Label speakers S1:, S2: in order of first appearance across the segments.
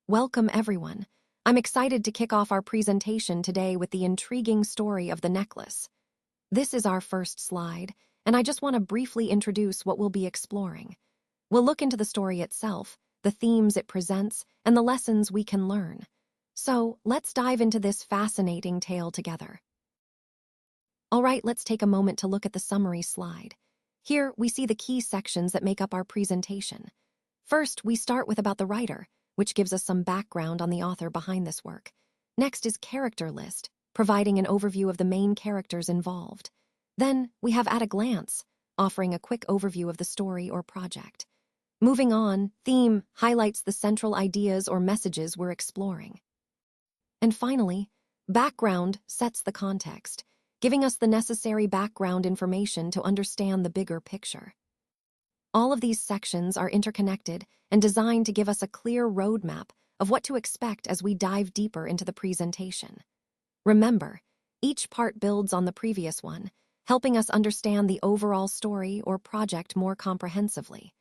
S1: Welcome, everyone. I'm excited to kick off our presentation today with the intriguing story of the necklace. This is our first slide, and I just want to briefly introduce what we'll be exploring. We'll look into the story itself, the themes it presents, and the lessons we can learn. So, let's dive into this fascinating tale together. All right, let's take a moment to look at the summary slide. Here, we see the key sections that make up our presentation. First, we start with about the writer, which gives us some background on the author behind this work. Next is character list, providing an overview of the main characters involved. Then we have at a glance, offering a quick overview of the story or project. Moving on, theme highlights the central ideas or messages we're exploring. And finally, background sets the context, giving us the necessary background information to understand the bigger picture. All of these sections are interconnected and designed to give us a clear roadmap of what to expect as we dive deeper into the presentation. Remember, each part builds on the previous one, helping us understand the overall story or project more comprehensively.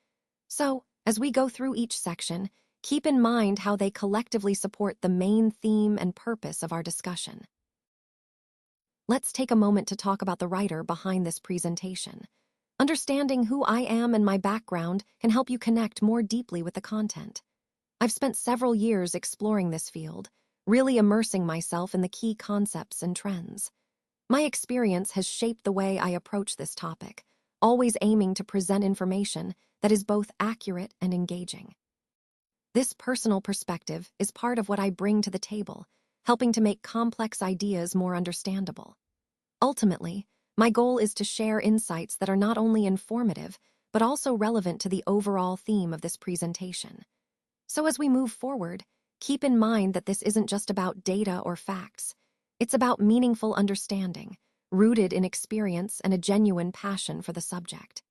S1: So, as we go through each section, keep in mind how they collectively support the main theme and purpose of our discussion. Let's take a moment to talk about the writer behind this presentation. Understanding who I am and my background can help you connect more deeply with the content. I've spent several years exploring this field, really immersing myself in the key concepts and trends. My experience has shaped the way I approach this topic, always aiming to present information that is both accurate and engaging. This personal perspective is part of what I bring to the table, helping to make complex ideas more understandable. Ultimately, my goal is to share insights that are not only informative, but also relevant to the overall theme of this presentation. So as we move forward, keep in mind that this isn't just about data or facts. It's about meaningful understanding, rooted in experience and a genuine passion for the subject.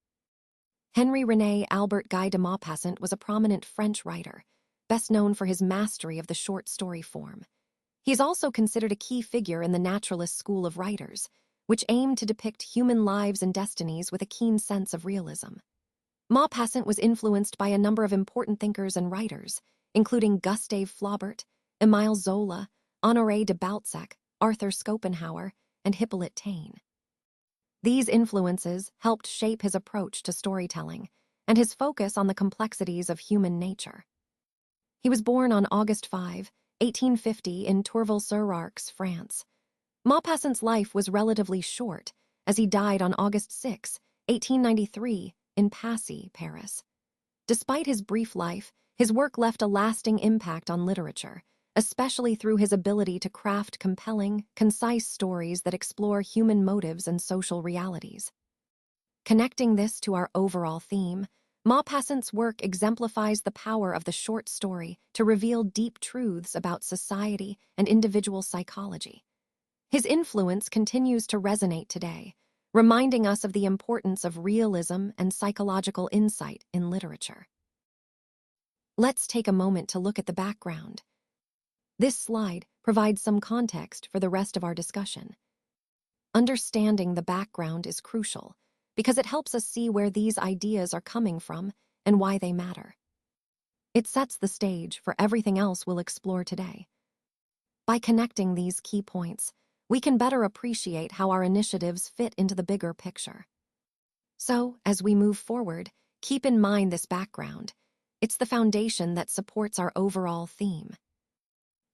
S1: Henri-René Albert Guy de Maupassant was a prominent French writer, best known for his mastery of the short story form. He is also considered a key figure in the naturalist school of writers, which aimed to depict human lives and destinies with a keen sense of realism. Maupassant was influenced by a number of important thinkers and writers, including Gustave Flaubert, Émile Zola, Honoré de Balzac, Arthur Schopenhauer, and Hippolyte Taine. These influences helped shape his approach to storytelling and his focus on the complexities of human nature. He was born on August 5, 1850 in Tourville-sur-Arx, France. Maupassant's life was relatively short, as he died on August 6, 1893, in Passy, Paris. Despite his brief life, his work left a lasting impact on literature, especially through his ability to craft compelling, concise stories that explore human motives and social realities. Connecting this to our overall theme, Maupassant's work exemplifies the power of the short story to reveal deep truths about society and individual psychology. His influence continues to resonate today, reminding us of the importance of realism and psychological insight in literature. Let's take a moment to look at the background. This slide provides some context for the rest of our discussion. Understanding the background is crucial because it helps us see where these ideas are coming from and why they matter. It sets the stage for everything else we'll explore today. By connecting these key points, we can better appreciate how our initiatives fit into the bigger picture. So, as we move forward, keep in mind this background. It's the foundation that supports our overall theme.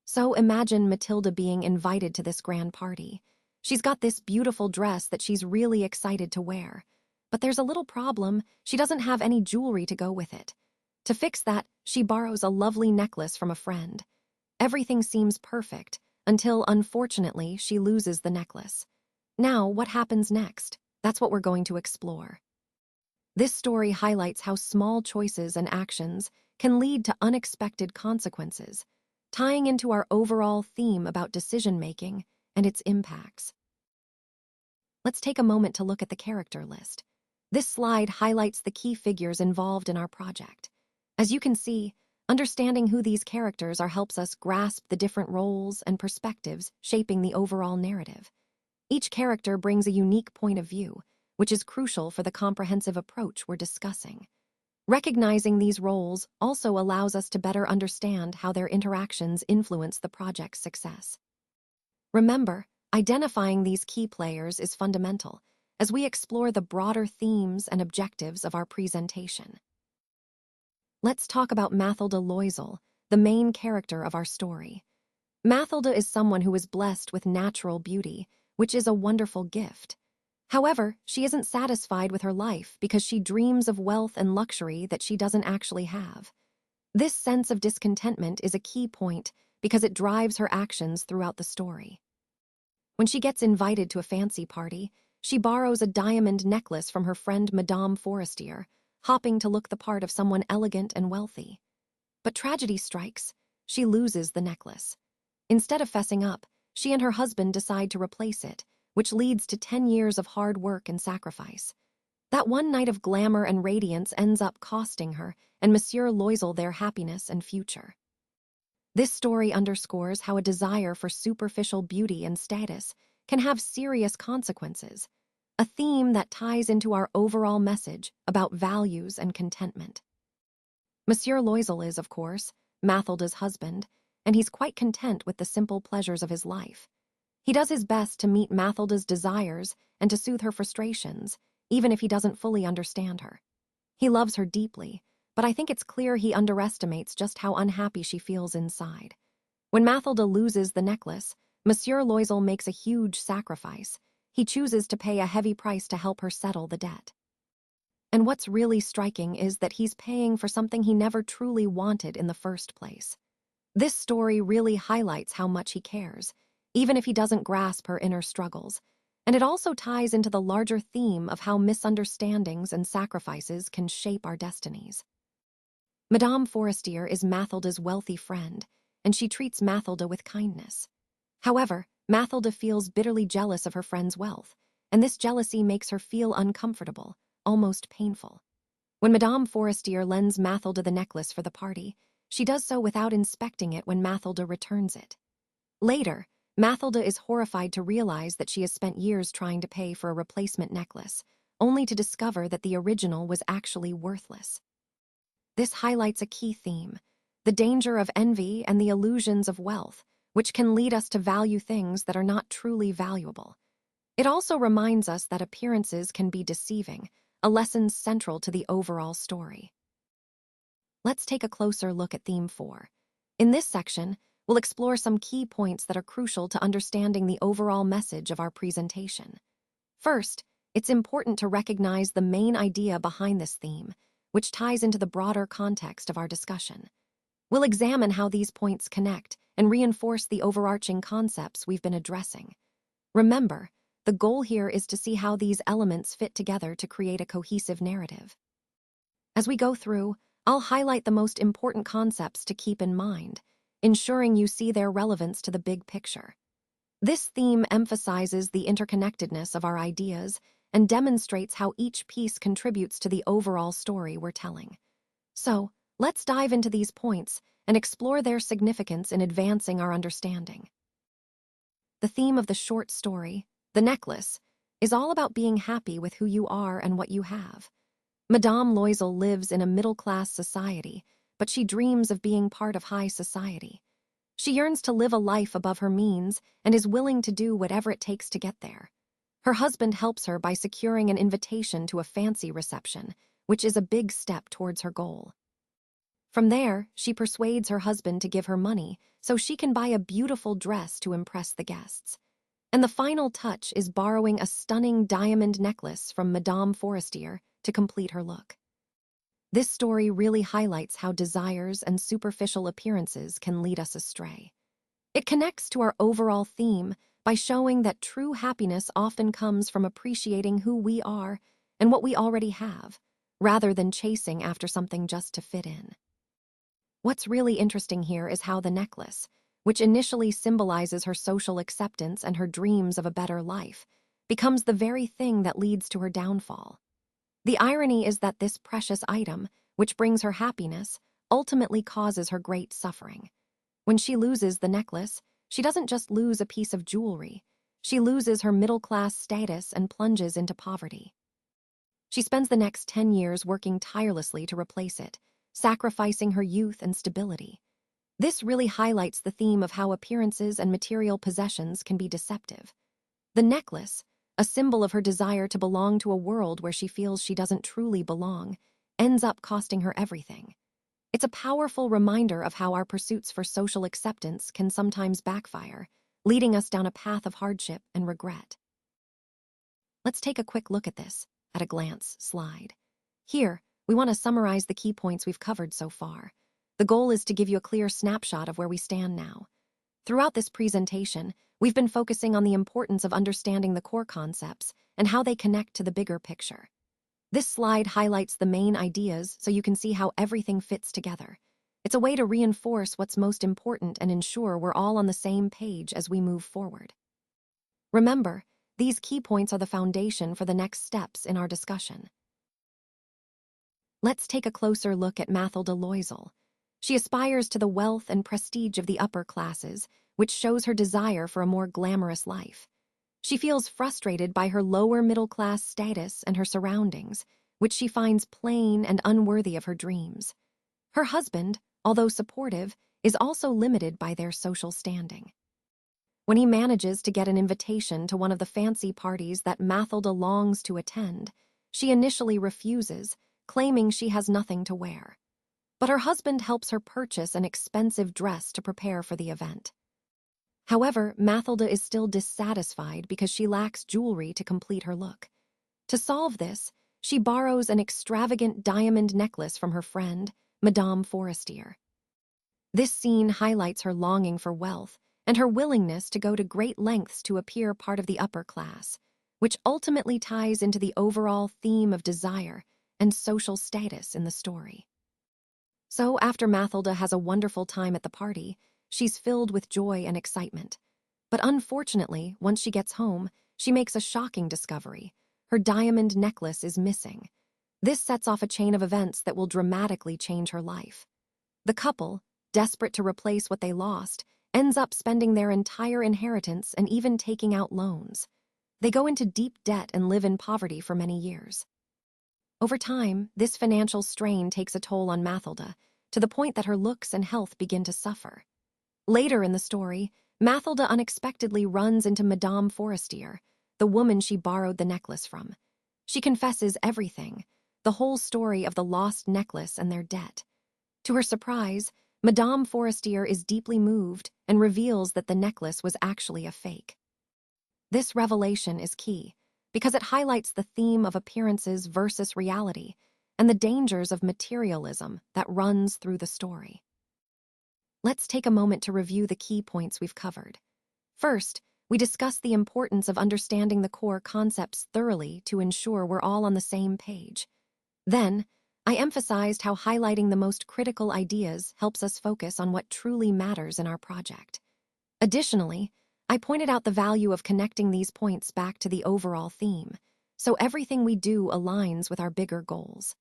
S1: So imagine Matilda being invited to this grand party. She's got this beautiful dress that she's really excited to wear. But there's a little problem: she doesn't have any jewelry to go with it. To fix that, she borrows a lovely necklace from a friend. Everything seems perfect, until, unfortunately, she loses the necklace. Now, what happens next? That's what we're going to explore. This story highlights how small choices and actions can lead to unexpected consequences, tying into our overall theme about decision-making and its impacts. Let's take a moment to look at the character list. This slide highlights the key figures involved in our project. As you can see, understanding who these characters are helps us grasp the different roles and perspectives shaping the overall narrative. Each character brings a unique point of view, which is crucial for the comprehensive approach we're discussing. Recognizing these roles also allows us to better understand how their interactions influence the project's success. Remember, identifying these key players is fundamental as we explore the broader themes and objectives of our presentation. Let's talk about Mathilda Loisel, the main character of our story. Mathilda is someone who is blessed with natural beauty, which is a wonderful gift. However, she isn't satisfied with her life because she dreams of wealth and luxury that she doesn't actually have. This sense of discontentment is a key point because it drives her actions throughout the story. When she gets invited to a fancy party, she borrows a diamond necklace from her friend Madame Forestier, hoping to look the part of someone elegant and wealthy. But tragedy strikes. She loses the necklace. Instead of fessing up, she and her husband decide to replace it, which leads to 10 years of hard work and sacrifice. That one night of glamour and radiance ends up costing her and Monsieur Loisel their happiness and future. This story underscores how a desire for superficial beauty and status can have serious consequences, a theme that ties into our overall message about values and contentment. Monsieur Loisel is, of course, Mathilda's husband, and he's quite content with the simple pleasures of his life. He does his best to meet Mathilda's desires and to soothe her frustrations, even if he doesn't fully understand her. He loves her deeply, but I think it's clear he underestimates just how unhappy she feels inside. When Mathilda loses the necklace, Monsieur Loisel makes a huge sacrifice. He chooses to pay a heavy price to help her settle the debt. And what's really striking is that he's paying for something he never truly wanted in the first place. This story really highlights how much he cares, even if he doesn't grasp her inner struggles, and it also ties into the larger theme of how misunderstandings and sacrifices can shape our destinies. Madame Forestier is Mathilda's wealthy friend, and she treats Mathilda with kindness. However, Mathilda feels bitterly jealous of her friend's wealth, and this jealousy makes her feel uncomfortable, almost painful. When Madame Forestier lends Mathilda the necklace for the party, she does so without inspecting it when Mathilda returns it. Later, Mathilda is horrified to realize that she has spent years trying to pay for a replacement necklace, only to discover that the original was actually worthless. This highlights a key theme, the danger of envy and the illusions of wealth, which can lead us to value things that are not truly valuable. It also reminds us that appearances can be deceiving, a lesson central to the overall story. Let's take a closer look at Theme 4. In this section, we'll explore some key points that are crucial to understanding the overall message of our presentation. First, it's important to recognize the main idea behind this theme, which ties into the broader context of our discussion. We'll examine how these points connect and reinforce the overarching concepts we've been addressing. Remember, the goal here is to see how these elements fit together to create a cohesive narrative. As we go through, I'll highlight the most important concepts to keep in mind, ensuring you see their relevance to the big picture. This theme emphasizes the interconnectedness of our ideas and demonstrates how each piece contributes to the overall story we're telling. So, let's dive into these points and explore their significance in advancing our understanding. The theme of the short story, The Necklace, is all about being happy with who you are and what you have. Madame Loisel lives in a middle-class society, but she dreams of being part of high society. She yearns to live a life above her means and is willing to do whatever it takes to get there. Her husband helps her by securing an invitation to a fancy reception, which is a big step towards her goal. From there, she persuades her husband to give her money so she can buy a beautiful dress to impress the guests. And the final touch is borrowing a stunning diamond necklace from Madame Forestier to complete her look. This story really highlights how desires and superficial appearances can lead us astray. It connects to our overall theme by showing that true happiness often comes from appreciating who we are and what we already have, rather than chasing after something just to fit in. What's really interesting here is how the necklace, which initially symbolizes her social acceptance and her dreams of a better life, becomes the very thing that leads to her downfall. The irony is that this precious item, which brings her happiness, ultimately causes her great suffering. When she loses the necklace, she doesn't just lose a piece of jewelry, she loses her middle-class status and plunges into poverty. She spends the next 10 years working tirelessly to replace it, sacrificing her youth and stability. This really highlights the theme of how appearances and material possessions can be deceptive. The necklace, a symbol of her desire to belong to a world where she feels she doesn't truly belong, ends up costing her everything. It's a powerful reminder of how our pursuits for social acceptance can sometimes backfire, leading us down a path of hardship and regret. Let's take a quick look at this, at a glance, slide. Here, we want to summarize the key points we've covered so far. The goal is to give you a clear snapshot of where we stand now. Throughout this presentation, we've been focusing on the importance of understanding the core concepts and how they connect to the bigger picture. This slide highlights the main ideas so you can see how everything fits together. It's a way to reinforce what's most important and ensure we're all on the same page as we move forward. Remember, these key points are the foundation for the next steps in our discussion. Let's take a closer look at Mathilde Loisel. She aspires to the wealth and prestige of the upper classes, which shows her desire for a more glamorous life. She feels frustrated by her lower middle-class status and her surroundings, which she finds plain and unworthy of her dreams. Her husband, although supportive, is also limited by their social standing. When he manages to get an invitation to one of the fancy parties that Mathilde longs to attend, she initially refuses, claiming she has nothing to wear. But her husband helps her purchase an expensive dress to prepare for the event. However, Mathilde is still dissatisfied because she lacks jewelry to complete her look. To solve this, she borrows an extravagant diamond necklace from her friend, Madame Forestier. This scene highlights her longing for wealth and her willingness to go to great lengths to appear part of the upper class, which ultimately ties into the overall theme of desire and social status in the story. So, after Mathilde has a wonderful time at the party, she's filled with joy and excitement. But unfortunately, once she gets home, she makes a shocking discovery. Her diamond necklace is missing. This sets off a chain of events that will dramatically change her life. The couple, desperate to replace what they lost, ends up spending their entire inheritance and even taking out loans. They go into deep debt and live in poverty for many years. Over time, this financial strain takes a toll on Mathilde, to the point that her looks and health begin to suffer. Later in the story, Mathilde unexpectedly runs into Madame Forestier, the woman she borrowed the necklace from. She confesses everything, the whole story of the lost necklace and their debt. To her surprise, Madame Forestier is deeply moved and reveals that the necklace was actually a fake. This revelation is key, because it highlights the theme of appearances versus reality and the dangers of materialism that runs through the story. Let's take a moment to review the key points we've covered. First, we discussed the importance of understanding the core concepts thoroughly to ensure we're all on the same page. Then, I emphasized how highlighting the most critical ideas helps us focus on what truly matters in our project. Additionally, I pointed out the value of connecting these points back to the overall theme, so everything we do aligns with our bigger goals.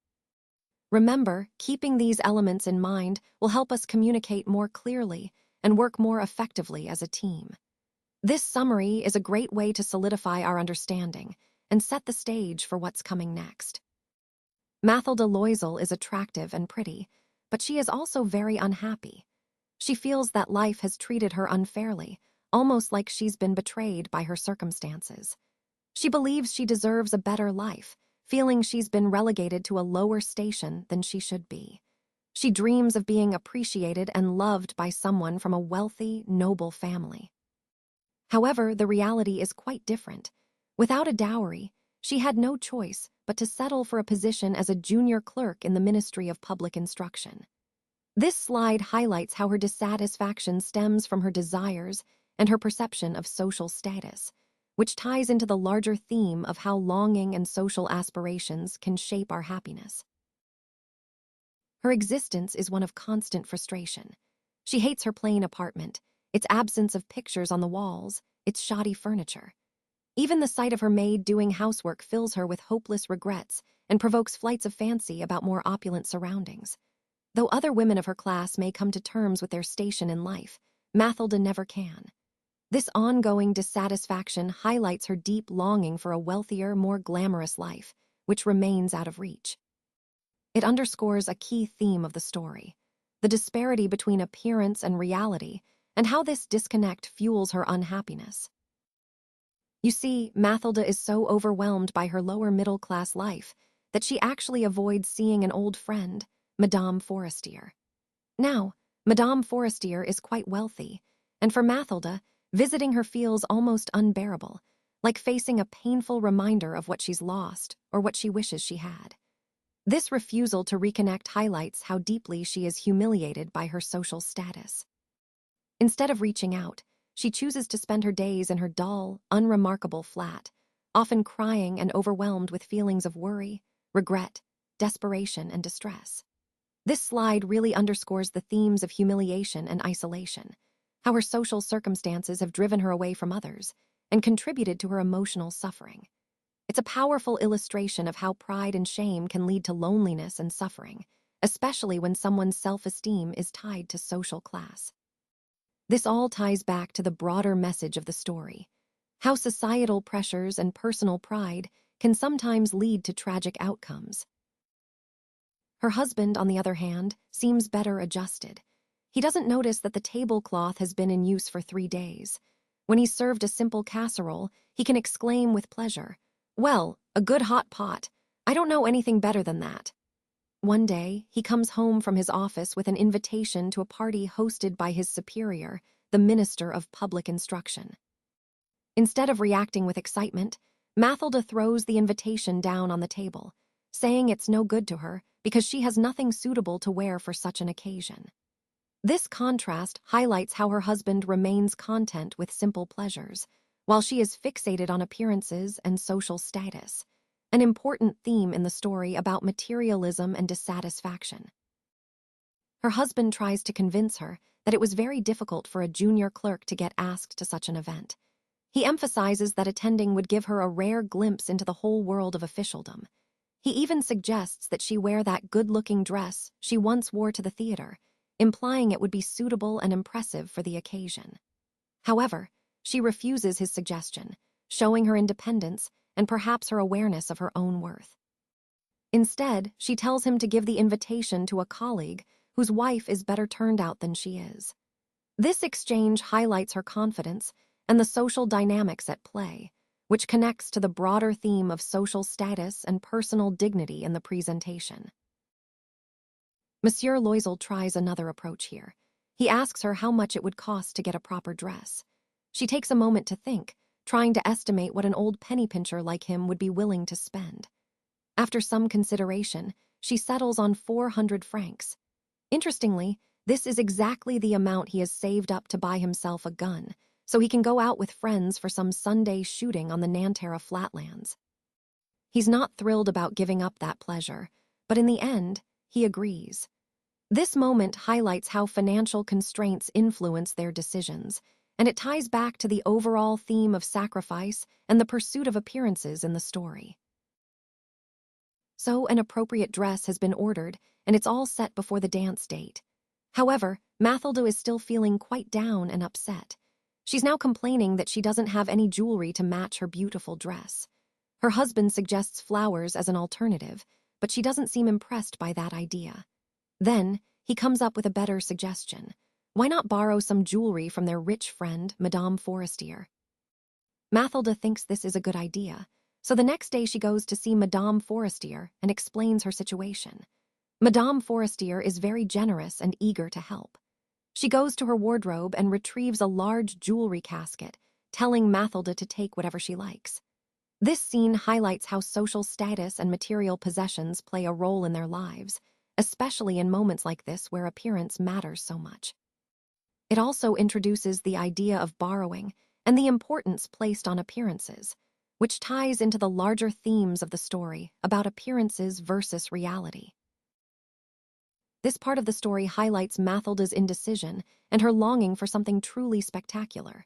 S1: Remember, keeping these elements in mind will help us communicate more clearly and work more effectively as a team. This summary is a great way to solidify our understanding and set the stage for what's coming next. Mathilde Loisel is attractive and pretty, but she is also very unhappy. She feels that life has treated her unfairly, almost like she's been betrayed by her circumstances. She believes she deserves a better life, feeling she's been relegated to a lower station than she should be. She dreams of being appreciated and loved by someone from a wealthy, noble family. However, the reality is quite different. Without a dowry, she had no choice but to settle for a position as a junior clerk in the Ministry of Public Instruction. This slide highlights how her dissatisfaction stems from her desires and her perception of social status, which ties into the larger theme of how longing and social aspirations can shape our happiness. Her existence is one of constant frustration. She hates her plain apartment, its absence of pictures on the walls, its shoddy furniture. Even the sight of her maid doing housework fills her with hopeless regrets and provokes flights of fancy about more opulent surroundings. Though other women of her class may come to terms with their station in life, Mathilde never can. This ongoing dissatisfaction highlights her deep longing for a wealthier, more glamorous life, which remains out of reach. It underscores a key theme of the story: the disparity between appearance and reality, and how this disconnect fuels her unhappiness. You see, Mathilda is so overwhelmed by her lower middle-class life that she actually avoids seeing an old friend, Madame Forestier. Now, Madame Forestier is quite wealthy, and for Mathilda, visiting her feels almost unbearable, like facing a painful reminder of what she's lost or what she wishes she had. This refusal to reconnect highlights how deeply she is humiliated by her social status. Instead of reaching out, she chooses to spend her days in her dull, unremarkable flat, often crying and overwhelmed with feelings of worry, regret, desperation, and distress. This slide really underscores the themes of humiliation and isolation, how her social circumstances have driven her away from others and contributed to her emotional suffering. It's a powerful illustration of how pride and shame can lead to loneliness and suffering, especially when someone's self-esteem is tied to social class. This all ties back to the broader message of the story: how societal pressures and personal pride can sometimes lead to tragic outcomes. Her husband, on the other hand, seems better adjusted. He doesn't notice that the tablecloth has been in use for 3 days. When he's served a simple casserole, he can exclaim with pleasure, "Well, a good hot pot. I don't know anything better than that." One day, he comes home from his office with an invitation to a party hosted by his superior, the Minister of Public Instruction. Instead of reacting with excitement, Mathilda throws the invitation down on the table, saying it's no good to her because she has nothing suitable to wear for such an occasion. This contrast highlights how her husband remains content with simple pleasures, while she is fixated on appearances and social status, an important theme in the story about materialism and dissatisfaction. Her husband tries to convince her that it was very difficult for a junior clerk to get asked to such an event. He emphasizes that attending would give her a rare glimpse into the whole world of officialdom. He even suggests that she wear that good-looking dress she once wore to the theater, implying it would be suitable and impressive for the occasion. However, she refuses his suggestion, showing her independence and perhaps her awareness of her own worth. Instead, she tells him to give the invitation to a colleague whose wife is better turned out than she is. This exchange highlights her confidence and the social dynamics at play, which connects to the broader theme of social status and personal dignity in the presentation. Monsieur Loisel tries another approach here. He asks her how much it would cost to get a proper dress. She takes a moment to think, trying to estimate what an old penny pincher like him would be willing to spend. After some consideration, she settles on 400 francs. Interestingly, this is exactly the amount he has saved up to buy himself a gun, so he can go out with friends for some Sunday shooting on the Nanterre flatlands. He's not thrilled about giving up that pleasure, but in the end, he agrees. This moment highlights how financial constraints influence their decisions, and it ties back to the overall theme of sacrifice and the pursuit of appearances in the story. So an appropriate dress has been ordered, and it's all set before the dance date. However, Mathilda is still feeling quite down and upset. She's now complaining that she doesn't have any jewelry to match her beautiful dress. Her husband suggests flowers as an alternative, but she doesn't seem impressed by that idea. Then, he comes up with a better suggestion. Why not borrow some jewelry from their rich friend, Madame Forestier? Mathilda thinks this is a good idea, so the next day she goes to see Madame Forestier and explains her situation. Madame Forestier is very generous and eager to help. She goes to her wardrobe and retrieves a large jewelry casket, telling Mathilda to take whatever she likes. This scene highlights how social status and material possessions play a role in their lives, especially in moments like this where appearance matters so much. It also introduces the idea of borrowing and the importance placed on appearances, which ties into the larger themes of the story about appearances versus reality. This part of the story highlights Mathilda's indecision and her longing for something truly spectacular.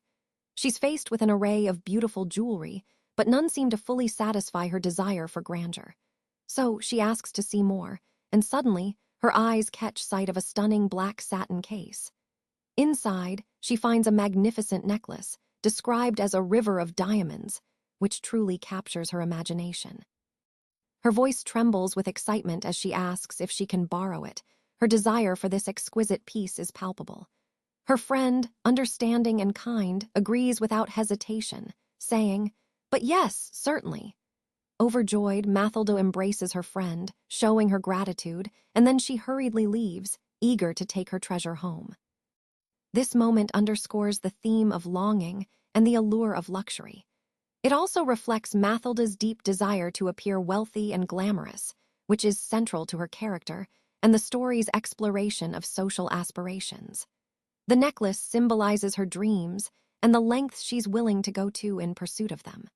S1: She's faced with an array of beautiful jewelry, but none seem to fully satisfy her desire for grandeur. So she asks to see more, and suddenly, her eyes catch sight of a stunning black satin case. Inside, she finds a magnificent necklace, described as a river of diamonds, which truly captures her imagination. Her voice trembles with excitement as she asks if she can borrow it. Her desire for this exquisite piece is palpable. Her friend, understanding and kind, agrees without hesitation, saying, "But yes, certainly." Overjoyed, Mathilde embraces her friend, showing her gratitude, and then she hurriedly leaves, eager to take her treasure home. This moment underscores the theme of longing and the allure of luxury. It also reflects Mathilde's deep desire to appear wealthy and glamorous, which is central to her character, and the story's exploration of social aspirations. The necklace symbolizes her dreams and the lengths she's willing to go to in pursuit of them.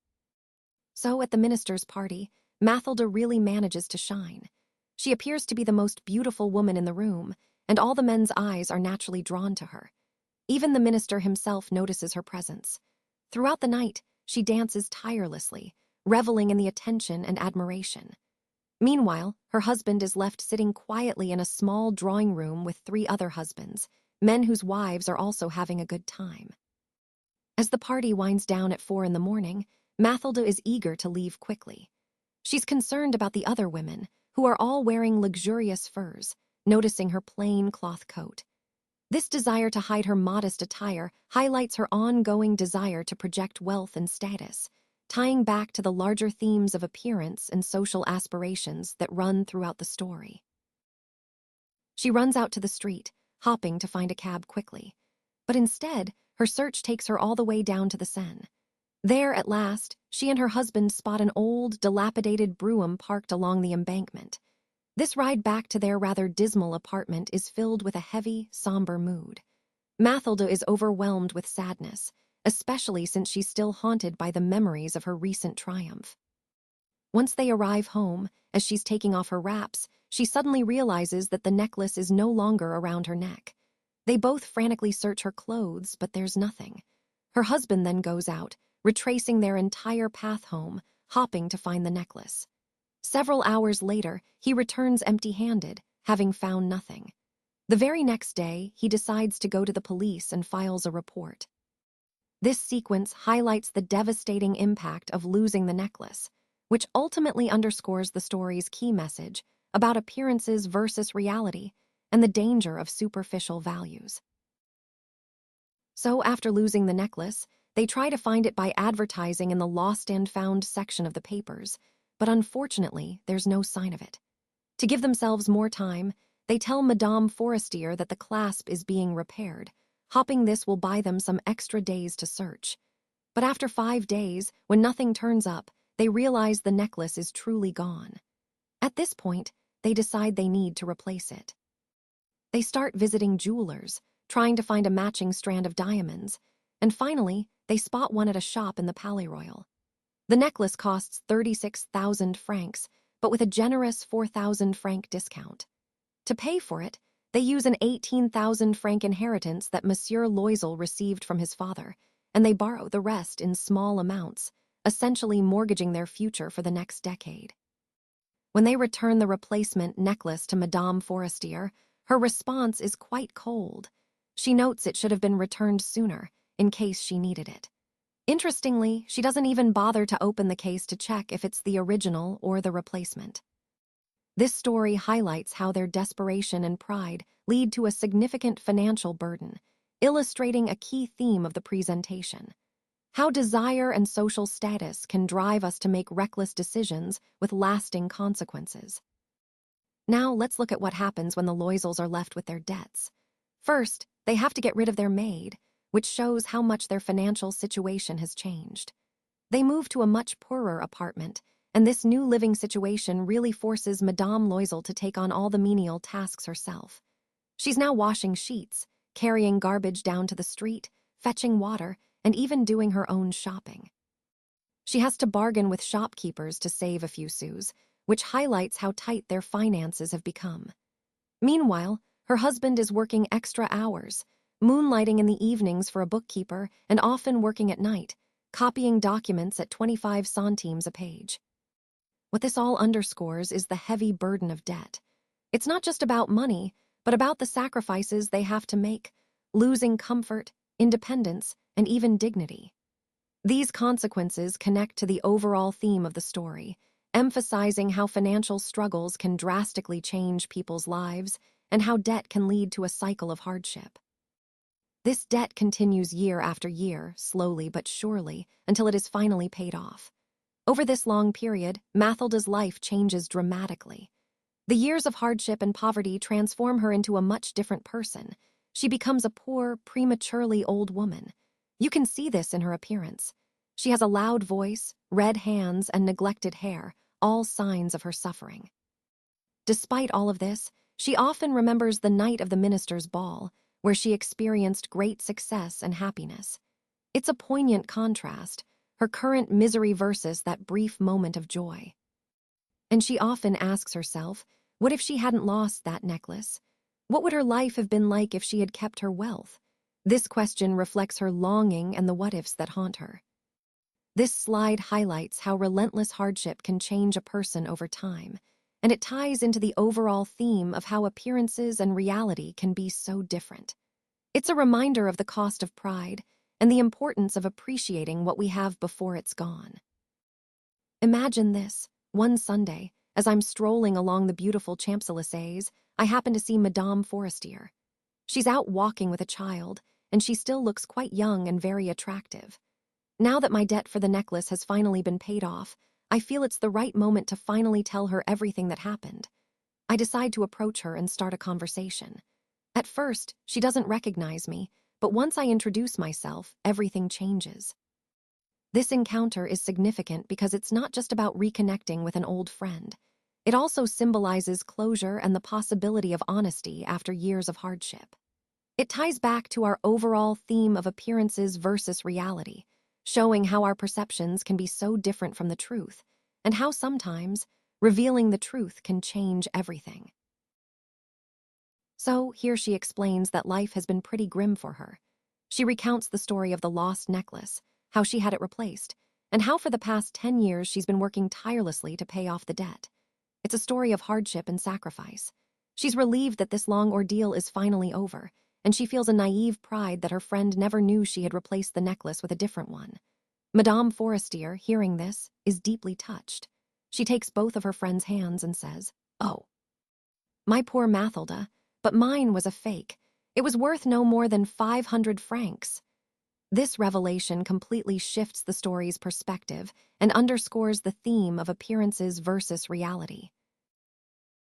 S1: So, at the minister's party, Mathilde really manages to shine. She appears to be the most beautiful woman in the room, and all the men's eyes are naturally drawn to her. Even the minister himself notices her presence. Throughout the night, she dances tirelessly, reveling in the attention and admiration. Meanwhile, her husband is left sitting quietly in a small drawing room with 3 other husbands, men whose wives are also having a good time. As the party winds down at 4 in the morning, Mathilde is eager to leave quickly. She's concerned about the other women, who are all wearing luxurious furs, noticing her plain cloth coat. This desire to hide her modest attire highlights her ongoing desire to project wealth and status, tying back to the larger themes of appearance and social aspirations that run throughout the story. She runs out to the street, hopping to find a cab quickly. But instead, her search takes her all the way down to the Seine. There, at last, she and her husband spot an old, dilapidated brougham parked along the embankment. This ride back to their rather dismal apartment is filled with a heavy, somber mood. Mathilde is overwhelmed with sadness, especially since she's still haunted by the memories of her recent triumph. Once they arrive home, as she's taking off her wraps, she suddenly realizes that the necklace is no longer around her neck. They both frantically search her clothes, but there's nothing. Her husband then goes out, retracing their entire path home, hopping to find the necklace. Several hours later, he returns empty-handed, having found nothing. The very next day, he decides to go to the police and files a report. This sequence highlights the devastating impact of losing the necklace, which ultimately underscores the story's key message about appearances versus reality and the danger of superficial values. So, after losing the necklace, they try to find it by advertising in the lost and found section of the papers, but unfortunately, there's no sign of it. To give themselves more time, they tell Madame Forestier that the clasp is being repaired, hoping this will buy them some extra days to search. But after 5 days, when nothing turns up, they realize the necklace is truly gone. At this point, they decide they need to replace it. They start visiting jewelers, trying to find a matching strand of diamonds, and finally, they spot one at a shop in the Palais Royal. The necklace costs 36,000 francs, but with a generous 4,000 franc discount. To pay for it, they use an 18,000 franc inheritance that Monsieur Loisel received from his father, and they borrow the rest in small amounts, essentially mortgaging their future for the next decade. When they return the replacement necklace to Madame Forestier, her response is quite cold. She notes it should have been returned sooner, in case she needed it. Interestingly, she doesn't even bother to open the case to check if it's the original or the replacement. This story highlights how their desperation and pride lead to a significant financial burden, illustrating a key theme of the presentation. How desire and social status can drive us to make reckless decisions with lasting consequences. Now let's look at what happens when the Loisels are left with their debts. First, they have to get rid of their maid, which shows how much their financial situation has changed. They move to a much poorer apartment, and this new living situation really forces Madame Loisel to take on all the menial tasks herself. She's now washing sheets, carrying garbage down to the street, fetching water, and even doing her own shopping. She has to bargain with shopkeepers to save a few sous, which highlights how tight their finances have become. Meanwhile, her husband is working extra hours, moonlighting in the evenings for a bookkeeper and often working at night, copying documents at 25 centimes a page. What this all underscores is the heavy burden of debt. It's not just about money, but about the sacrifices they have to make, losing comfort, independence, and even dignity. These consequences connect to the overall theme of the story, emphasizing how financial struggles can drastically change people's lives and how debt can lead to a cycle of hardship. This debt continues year after year, slowly but surely, until it is finally paid off. Over this long period, Mathilda's life changes dramatically. The years of hardship and poverty transform her into a much different person. She becomes a poor, prematurely old woman. You can see this in her appearance. She has a loud voice, red hands, and neglected hair, all signs of her suffering. Despite all of this, she often remembers the night of the minister's ball, where she experienced great success and happiness. It's a poignant contrast, her current misery versus that brief moment of joy. And she often asks herself, what if she hadn't lost that necklace? What would her life have been like if she had kept her wealth? This question reflects her longing and the what-ifs that haunt her. This slide highlights how relentless hardship can change a person over time, and it ties into the overall theme of how appearances and reality can be so different. It's a reminder of the cost of pride and the importance of appreciating what we have before it's gone. Imagine this. One Sunday, as I'm strolling along the beautiful Champs-Élysées, I happen to see Madame Forestier. She's out walking with a child, and she still looks quite young and very attractive. Now that my debt for the necklace has finally been paid off, I feel it's the right moment to finally tell her everything that happened. I decide to approach her and start a conversation. At first, she doesn't recognize me, but once I introduce myself, everything changes. This encounter is significant because it's not just about reconnecting with an old friend. It also symbolizes closure and the possibility of honesty after years of hardship. It ties back to our overall theme of appearances versus reality, showing how our perceptions can be so different from the truth, and how sometimes revealing the truth can change everything. So here she explains that life has been pretty grim for her. She recounts the story of the lost necklace, how she had it replaced, and how for the past 10 years she's been working tirelessly to pay off the debt. It's a story of hardship and sacrifice. She's relieved that this long ordeal is finally over, and she feels a naive pride that her friend never knew she had replaced the necklace with a different one. Madame Forestier, hearing this, is deeply touched. She takes both of her friend's hands and says, "Oh, my poor Mathilda, but mine was a fake. It was worth no more than 500 francs. This revelation completely shifts the story's perspective and underscores the theme of appearances versus reality.